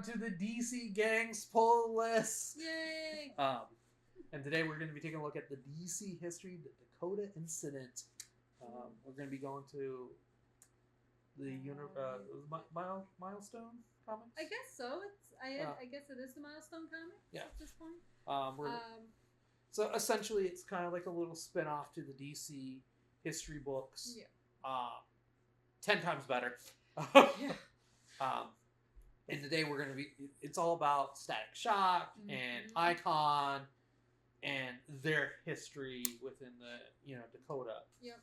to the DC Gangs pull list. Yay! And today we're going to be taking a look at the DC history, the Dakota Incident. We're going to be going to the Milestone comics. I guess so. I guess it is the Milestone comics at this point. So essentially, it's kind of like a little spin-off to the DC history books. Yeah. 10 times better. Yeah. And today we're going to be, it's all about Static Shock and Icon and their history within the, Dakota. Yep.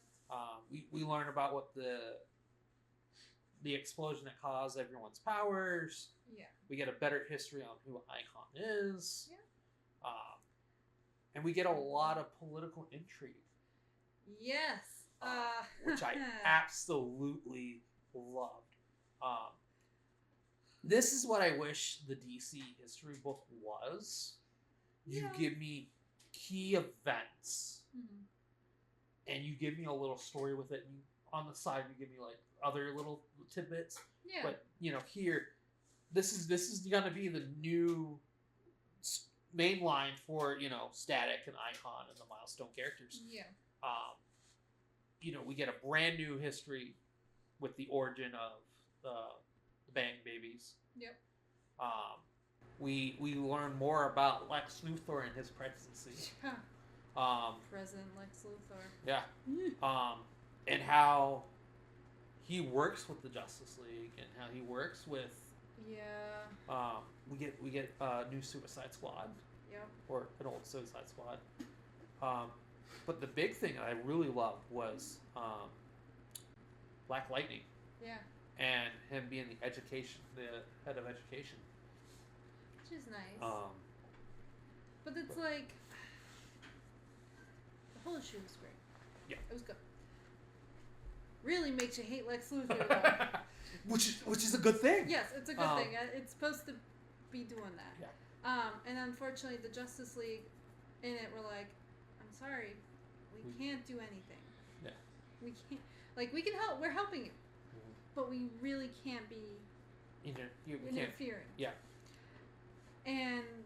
We learn about what the explosion that caused everyone's powers. Yeah. We get a better history on who Icon is. Yeah. And we get a lot of political intrigue. Yes. Which I absolutely loved. This is what I wish the DC history book was. You give me key events, and you give me a little story with it. And on the side, you give me like other little tidbits. Yeah. But here, this is gonna be the new main line for Static and Icon and the Milestone characters. Yeah. We get a brand new history with the origin of the Bang Babies. Yep. We learn more about Lex Luthor and his presidency. President Lex Luthor. Yeah. And how he works with the Justice League and how he works with. Yeah. We get a new Suicide Squad. Yep. Or an old Suicide Squad. But the big thing I really loved was Black Lightning. Yeah. And him being the head of education. Which is nice. But it's like the whole issue was great. Yeah. It was good. Really makes you hate Lex Luthor though. which is a good thing. Yes, it's a good thing. It's supposed to be doing that. Yeah. And unfortunately the Justice League in it were like, I'm sorry, we can't do anything. Yeah. We can't, we can help, we're helping you. But we really can't be interfering. Yeah. And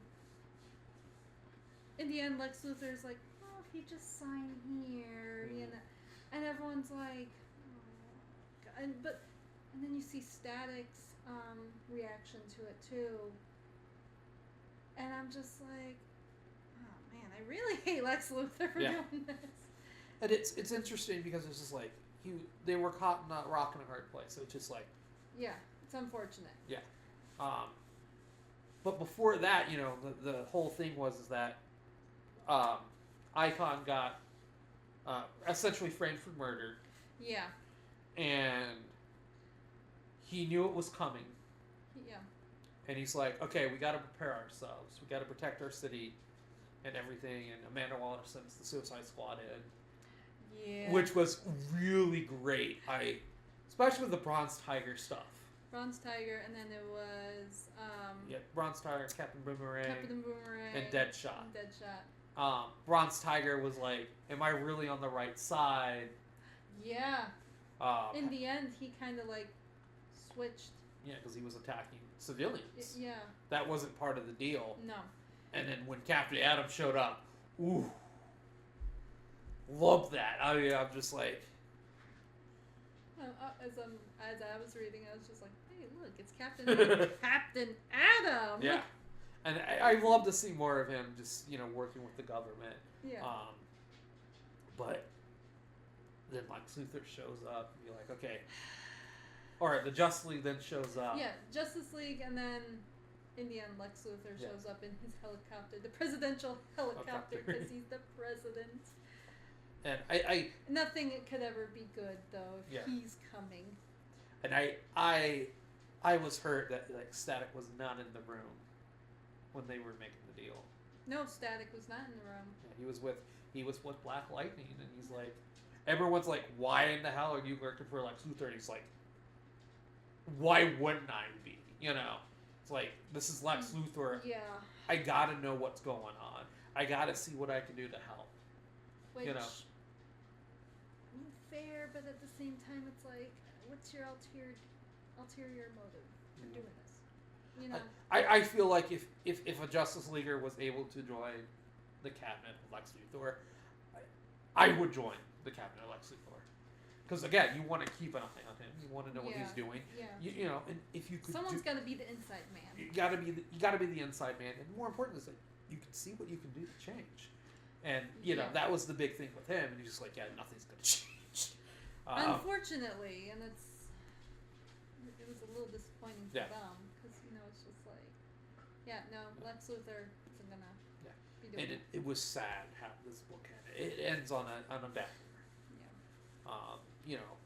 in the end, Lex Luthor's like, oh, if you just sign here, and everyone's like, oh, God. And then you see Static's reaction to it too, and I'm just like, oh man, I really hate Lex Luthor for doing this. And it's interesting because it's just like they were caught in a rock and a hard place. So it's just like, yeah, it's unfortunate. Yeah. But before that, the whole thing is that Icon got essentially framed for murder. Yeah. And he knew it was coming. Yeah. And he's like, okay, we got to prepare ourselves. We got to protect our city and everything. And Amanda Waller sends the Suicide Squad in. Yeah. Which was really great. Especially with the Bronze Tiger stuff. Bronze Tiger, and then there was Bronze Tiger, Captain Boomerang, and Deadshot. Bronze Tiger was like, am I really on the right side? Yeah. In the end, he kind of switched. Yeah, because he was attacking civilians. Yeah. That wasn't part of the deal. No. And then when Captain Atom showed up, ooh, loved that. I mean, I'm just like. As I was reading, I was just like, hey, look, it's Captain Adam. Captain Adam! Yeah. And I love to see more of him just, working with the government. Yeah. But then Lex Luthor shows up and you're like, okay. Or the Justice League then shows up. Yeah, Justice League, and then in the end, Lex Luthor shows up in his helicopter, the presidential helicopter, because he's the president. And I nothing could ever be good though if he's coming. And I was hurt that Static was not in the room when they were making the deal. No, Static was not in the room. Yeah, he was with Black Lightning, and he's like, everyone's like, why in the hell are you working for Lex Luthor? And he's like, why wouldn't I be? It's like, this is Lex Luthor. Yeah. I gotta know what's going on. I gotta see what I can do to help. Which, fair, but at the same time, it's like, what's your ulterior motive for doing this? You know. I feel like if a Justice Leaguer was able to join the cabinet of Lex Luthor, I would join the cabinet of Lex Luthor. Because again, you want to keep an eye on him. You want to know what he's doing. Yeah. You know, and if you could, someone's got to be the inside man. You got to be the inside man, and more important is that you can see what you can do to change. And you know that was the big thing with him, and he's just like, yeah, nothing's gonna change. Unfortunately, and it was a little disappointing for them because it's just like, Lex Luthor isn't gonna be doing and it was sad how this book ended. It ends on a bad. You know,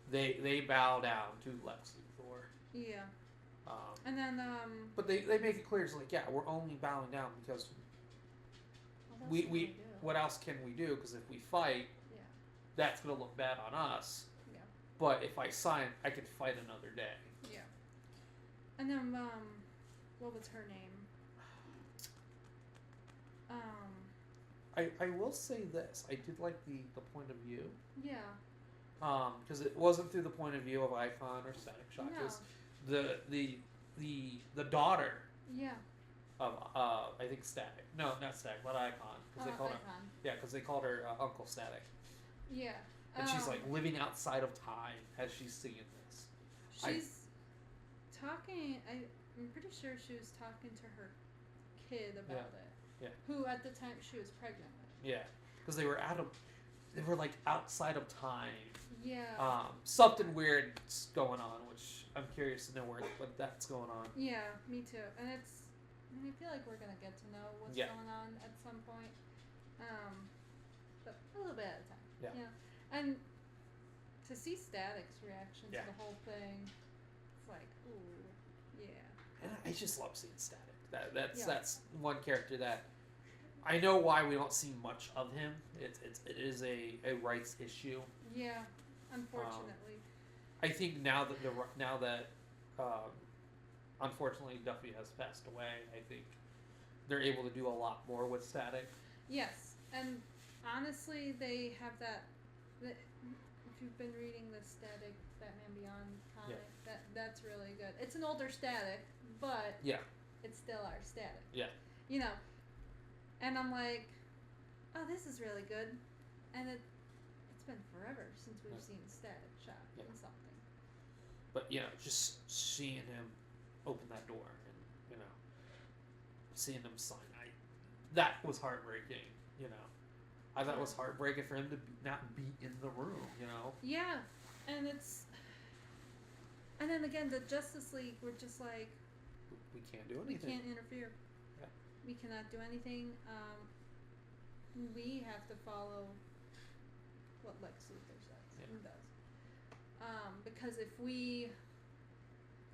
they bow down to Lex Luthor. Yeah. And then but they make it clear, it's like, we're only bowing down because we what else can we do? Because if we fight, that's gonna look bad on us. Yeah. But if I sign, I can fight another day. Yeah. And then what was her name? I will say this. I did like the point of view. Yeah. Because it wasn't through the point of view of Icon or Static Shock. Because the daughter. Yeah. Of I think Static. No, not Static, but Icon. Because they called her. Yeah, because they called her Uncle Static. Yeah. And she's like living outside of time as she's singing this. She's talking. I'm pretty sure she was talking to her kid about it. Yeah. Who at the time she was pregnant with. Yeah, because they were like outside of time. Yeah. Something weird's going on, which I'm curious to know what that's going on. Yeah, me too. And I feel like we're gonna get to know what's going on at some point. But a little bit at a time. Yeah. And to see Static's reaction to the whole thing, it's like, ooh, yeah. And I just love seeing Static. That's one character that I know why we don't see much of him. It is a rights issue. Yeah, unfortunately. I think now that unfortunately Duffy has passed away, I think they're able to do a lot more with Static. Yes, and honestly, they have that. If you've been reading the Static Batman Beyond comic, that's really good. It's an older Static, but it's still our Static. Yeah. You know, and I'm like, oh, this is really good, and it's been forever since we've seen Static shot in something. But just seeing him open that door and seeing him sign, that was heartbreaking. I thought it was heartbreaking for him to not be in the room. Yeah, and then again, the Justice League were just like, we can't do anything. We can't interfere. Yeah. We cannot do anything. We have to follow what Lex Luthor says and does. Because if we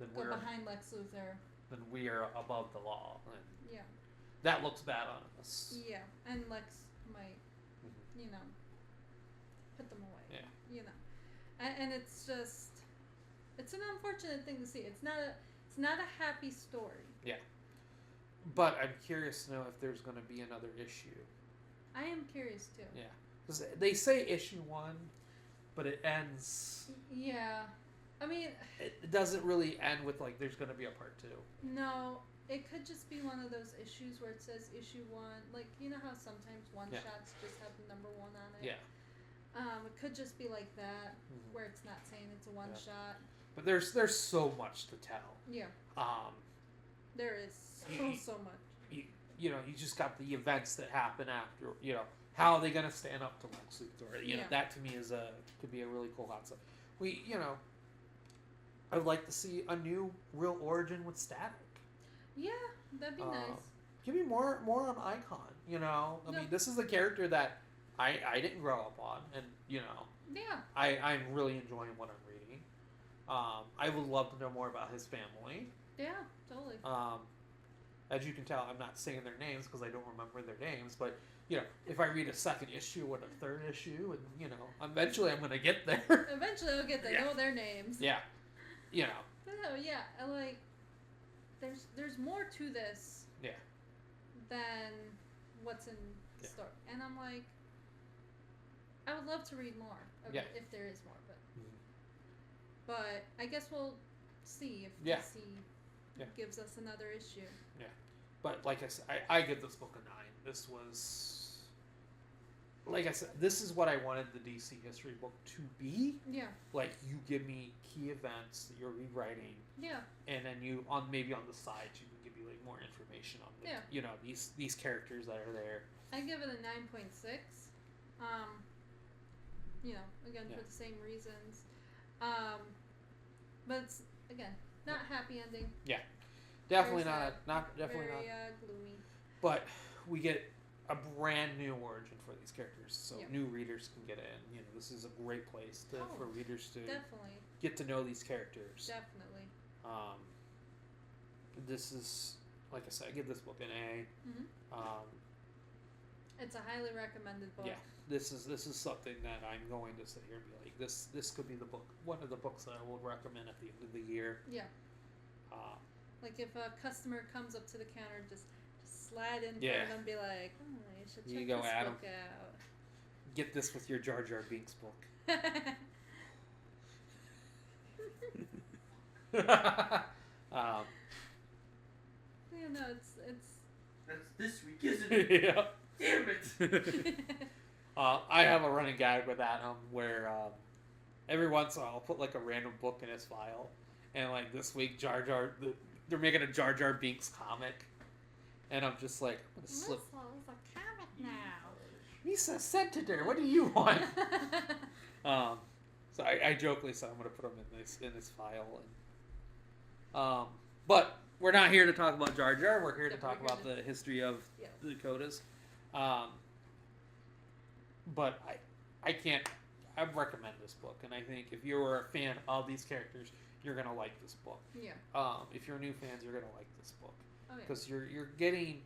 go behind Lex Luthor, then we are above the law. And yeah. That looks bad on us. Yeah, and Lex might, put them away. Yeah. And it's just, it's an unfortunate thing to see. It's not a happy story. Yeah. But I'm curious to know if there's going to be another issue. I am curious too. Yeah. Because they say issue 1, but it ends. Yeah. I mean, it doesn't really end with like there's going to be a part 2. No, it could just be one of those issues where it says issue 1. Like, you know how sometimes one-shots just have the number 1 on it? Yeah. It could just be like that, where it's not saying it's a one-shot. But there's so much to tell. Yeah. There is so much. You just got the events that happen after. How are they going to stand up to Lex Luthor? That to me could be a really cool concept. I would like to see a new real origin with Static. Yeah, that'd be nice. Give me more on Icon. I mean, this is a character that I didn't grow up on, and Yeah. I'm really enjoying what I'm reading. I would love to know more about his family. Yeah, totally. As you can tell, I'm not saying their names because I don't remember their names, but if I read a second issue or a third issue, and eventually I'm gonna get there. Eventually I'll get there. Yeah. Know their names. Yeah. But no, yeah, there's more to this. Yeah. Than what's in the story, and I'm like, I would love to read more of it if there is more, but I guess we'll see if we see gives us another issue. Yeah. But like I said, I give this book a 9. This was, like I said, this is what I wanted the DC history book to be. Yeah. Like, you give me key events that you're rewriting. Yeah. And then maybe on the sides you can give me like more information on the, these characters that are there. I give it a 9.6. Again, for the same reasons. But it's, again, not happy ending. Yeah. Definitely very very gloomy. But we get a brand new origin for these characters, so new readers can get in. This is a great place for readers to definitely get to know these characters. Definitely. This is, like I said, I give this book an A. Mm-hmm. It's a highly recommended book. Yeah, this is something that I'm going to sit here and be like, this could be the book, one of the books that I will recommend at the end of the year. Yeah. Like if a customer comes up to the counter, just slide in front of them and be like, oh, you should check this book out. Get this with your Jar Jar Binks book. It's that's this week, isn't it? Yeah. Damn it. I have a running gag with Adam where every once in a while I'll put like a random book in his file, and like this week they're making a Jar Jar Binks comic, and I'm just like, I'm gonna slip. This is a comic now. Misa Senator, what do you want? So I jokingly said I'm gonna put them in this file, and but we're not here to talk about Jar Jar. We're here to talk about the history of the Dakotas. But I recommend this book, and I think if you're a fan of these characters, you're gonna like this book. Yeah. If you're new fans, you're gonna like this book because you're getting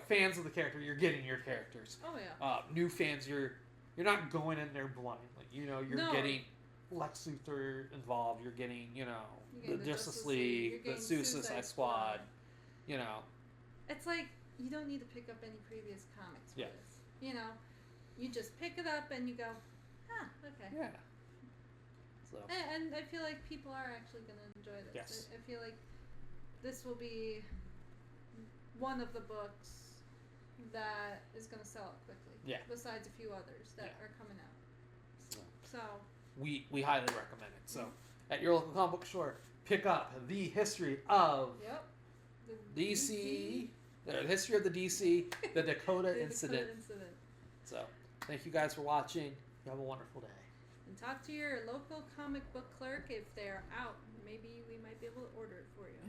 fans of the character. You're getting your characters. Oh yeah. New fans, you're not going in there blind. Like you're getting Lex Luthor involved. You're getting the Justice League, the Suicide Squad. It's like you don't need to pick up any previous comics for this. You just pick it up and you go, okay. Yeah. So. And I feel like people are actually going to enjoy this. Yes. I feel like this will be one of the books that is going to sell out quickly. Yeah. Besides a few others that are coming out. So. We highly recommend it. So, at your local comic book store, pick up The History of DC. The history of the DC, the Dakota Incident. So, thank you guys for watching. You have a wonderful day. And talk to your local comic book clerk if they're out. Maybe we might be able to order it for you.